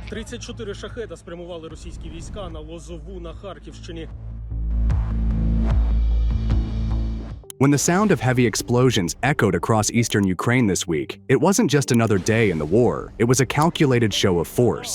34 шахеда спрямували російські війська на Лозову на Харківщині. When the sound of heavy explosions echoed across eastern Ukraine this week, it wasn't just another day in the war, it was a calculated show of force.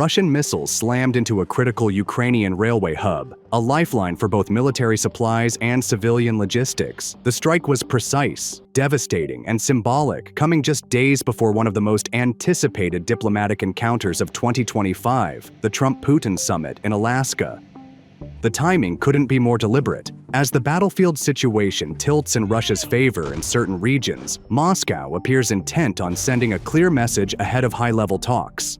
Russian missiles slammed into a critical Ukrainian railway hub, a lifeline for both military supplies and civilian logistics. The strike was precise, devastating, and symbolic, coming just days before one of the most anticipated diplomatic encounters of 2025, the Trump-Putin summit in Alaska. The timing couldn't be more deliberate. As the battlefield situation tilts in Russia's favor in certain regions, Moscow appears intent on sending a clear message ahead of high-level talks.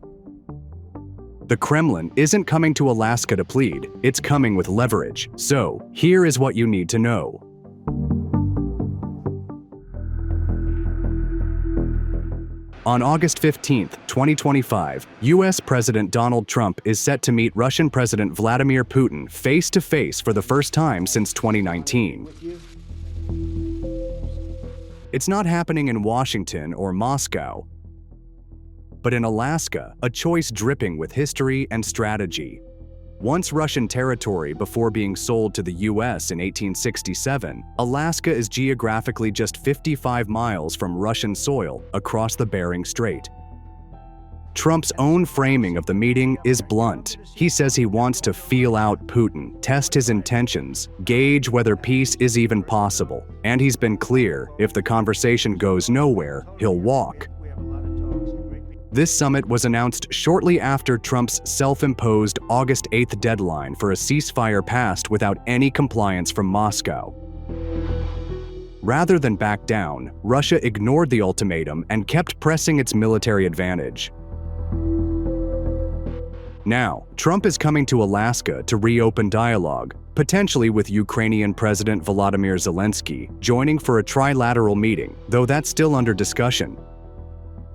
The Kremlin isn't coming to Alaska to plead, it's coming with leverage. So, here is what you need to know. On August 15, 2025, US President Donald Trump is set to meet Russian President Vladimir Putin face-to-face for the first time since 2019. It's not happening in Washington or Moscow, but in Alaska, a choice dripping with history and strategy. Once Russian territory before being sold to the US in 1867, Alaska is geographically just 55 miles from Russian soil across the Bering Strait. Trump's own framing of the meeting is blunt. He says he wants to feel out Putin, test his intentions, gauge whether peace is even possible. And he's been clear, if the conversation goes nowhere, he'll walk. This summit was announced shortly after Trump's self-imposed August 8th deadline for a ceasefire passed without any compliance from Moscow. Rather than back down, Russia ignored the ultimatum and kept pressing its military advantage. Now, Trump is coming to Alaska to reopen dialogue, potentially with Ukrainian President Volodymyr Zelensky joining for a trilateral meeting, though that's still under discussion.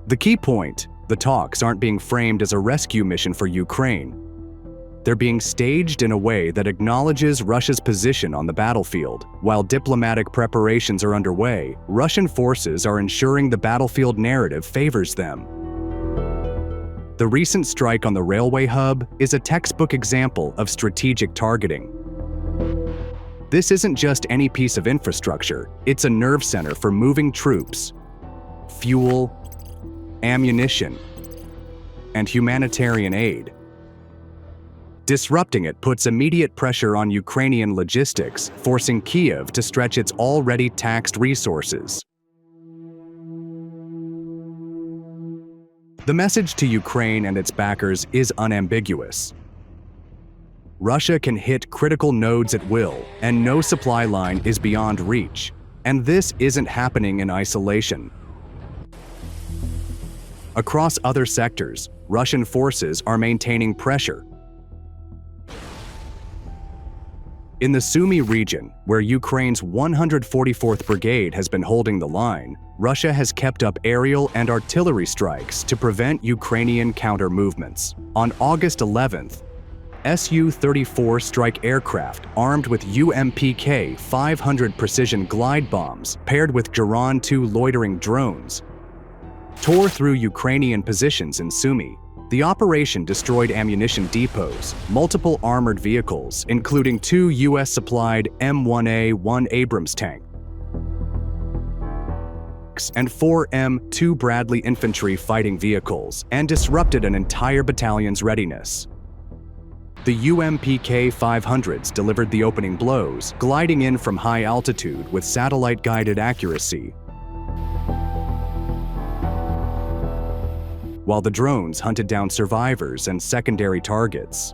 The key point: the talks aren't being framed as a rescue mission for Ukraine. They're being staged in a way that acknowledges Russia's position on the battlefield. While diplomatic preparations are underway, Russian forces are ensuring the battlefield narrative favors them. The recent strike on the railway hub is a textbook example of strategic targeting. This isn't just any piece of infrastructure, it's a nerve center for moving troops, fuel, ammunition, and humanitarian aid. Disrupting it puts immediate pressure on Ukrainian logistics, forcing Kyiv to stretch its already taxed resources. The message to Ukraine and its backers is unambiguous. Russia can hit critical nodes at will, and no supply line is beyond reach. And this isn't happening in isolation. Across other sectors, Russian forces are maintaining pressure. In the Sumy region, where Ukraine's 144th Brigade has been holding the line, Russia has kept up aerial and artillery strikes to prevent Ukrainian counter-movements. On August 11th, Su-34 strike aircraft armed with UMPK-500 precision glide bombs paired with Geran-2 loitering drones tore through Ukrainian positions in Sumy. The operation destroyed ammunition depots, multiple armored vehicles, including 2 US-supplied M1A1 Abrams tanks and 4 M2 Bradley infantry fighting vehicles, and disrupted an entire battalion's readiness. The UMPK-500s delivered the opening blows, gliding in from high altitude with satellite-guided accuracy, while the drones hunted down survivors and secondary targets.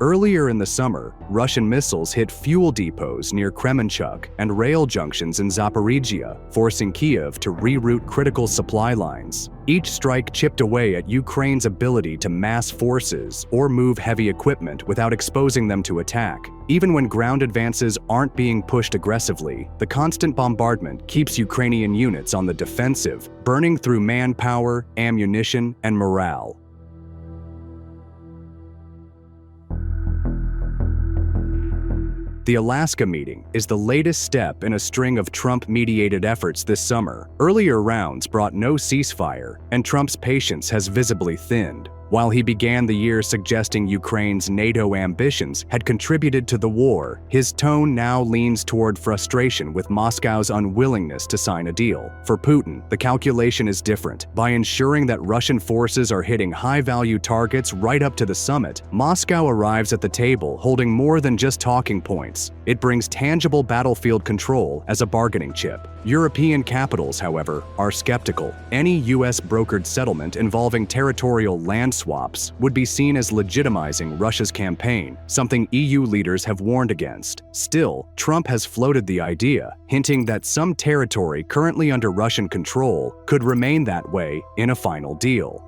Earlier in the summer, Russian missiles hit fuel depots near Kremenchuk and rail junctions in Zaporizhia, forcing Kyiv to reroute critical supply lines. Each strike chipped away at Ukraine's ability to mass forces or move heavy equipment without exposing them to attack. Even when ground advances aren't being pushed aggressively, the constant bombardment keeps Ukrainian units on the defensive, burning through manpower, ammunition, and morale. The Alaska meeting is the latest step in a string of Trump-mediated efforts this summer. Earlier rounds brought no ceasefire, and Trump's patience has visibly thinned. While he began the year suggesting Ukraine's NATO ambitions had contributed to the war, his tone now leans toward frustration with Moscow's unwillingness to sign a deal. For Putin, the calculation is different. By ensuring that Russian forces are hitting high-value targets right up to the summit, Moscow arrives at the table holding more than just talking points. It brings tangible battlefield control as a bargaining chip. European capitals, however, are skeptical. Any US-brokered settlement involving territorial land swaps would be seen as legitimizing Russia's campaign, something EU leaders have warned against. Still, Trump has floated the idea, hinting that some territory currently under Russian control could remain that way in a final deal.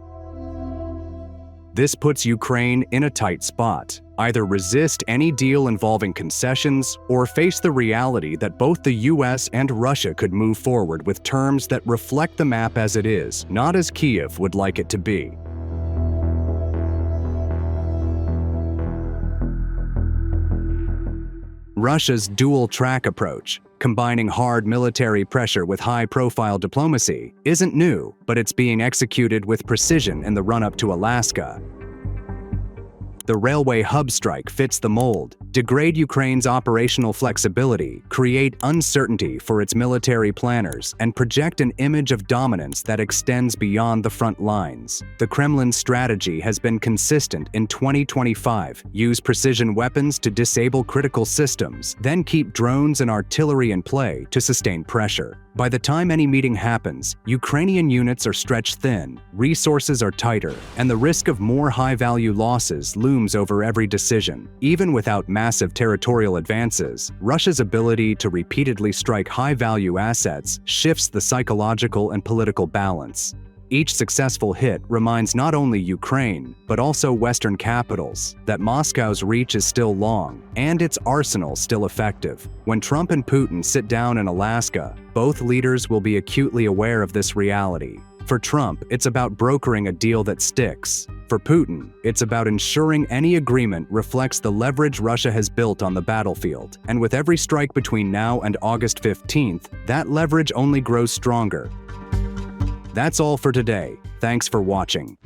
This puts Ukraine in a tight spot. Either resist any deal involving concessions or face the reality that both the US and Russia could move forward with terms that reflect the map as it is, not as Kyiv would like it to be. Russia's dual-track approach, combining hard military pressure with high-profile diplomacy, isn't new, but it's being executed with precision in the run-up to Alaska. The railway hub strike fits the mold: degrade Ukraine's operational flexibility, create uncertainty for its military planners, and project an image of dominance that extends beyond the front lines. The Kremlin's strategy has been consistent in 2025: use precision weapons to disable critical systems, then keep drones and artillery in play to sustain pressure. By the time any meeting happens, Ukrainian units are stretched thin, resources are tighter, and the risk of more high-value losses looms over every decision. Even without massive territorial advances, Russia's ability to repeatedly strike high-value assets shifts the psychological and political balance. Each successful hit reminds not only Ukraine, but also Western capitals, that Moscow's reach is still long, and its arsenal still effective. When Trump and Putin sit down in Alaska, both leaders will be acutely aware of this reality. For Trump, it's about brokering a deal that sticks. For Putin, it's about ensuring any agreement reflects the leverage Russia has built on the battlefield. And with every strike between now and August 15th, that leverage only grows stronger. That's all for today. Thanks for watching.